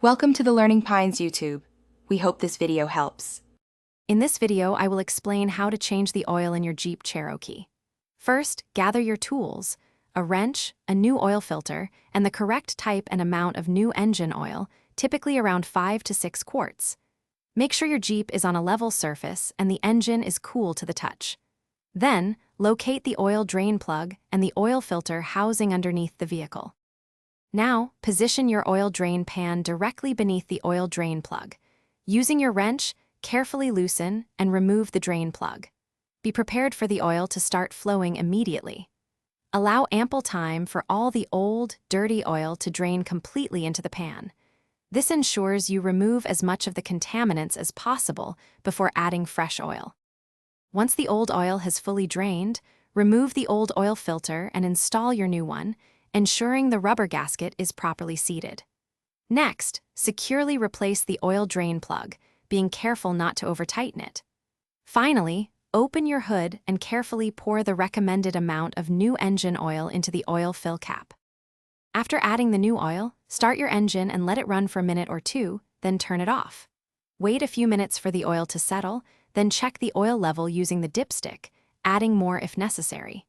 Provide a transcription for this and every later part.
Welcome to the Learning Pines YouTube. We hope this video helps. In this video, I will explain how to change the oil in your Jeep Cherokee. First, gather your tools: a wrench, a new oil filter, and the correct type and amount of new engine oil, typically around 5 to 6 quarts. Make sure your Jeep is on a level surface and the engine is cool to the touch. Then, locate the oil drain plug and the oil filter housing underneath the vehicle. Now, position your oil drain pan directly beneath the oil drain plug. Using your wrench, carefully loosen and remove the drain plug. Be prepared for the oil to start flowing immediately. Allow ample time for all the old, dirty oil to drain completely into the pan. This ensures you remove as much of the contaminants as possible before adding fresh oil. Once the old oil has fully drained, remove the old oil filter and install your new one, ensuring the rubber gasket is properly seated. Next, securely replace the oil drain plug, being careful not to over-tighten it. Finally, open your hood and carefully pour the recommended amount of new engine oil into the oil fill cap. After adding the new oil, start your engine and let it run for a minute or two, then turn it off. Wait a few minutes for the oil to settle, then check the oil level using the dipstick, adding more if necessary.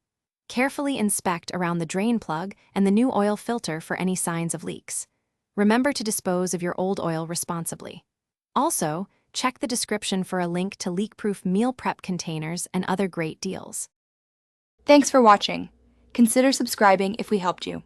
Carefully inspect around the drain plug and the new oil filter for any signs of leaks. Remember to dispose of your old oil responsibly. Also, check the description for a link to leak-proof meal prep containers and other great deals. Thanks for watching. Consider subscribing if we helped you.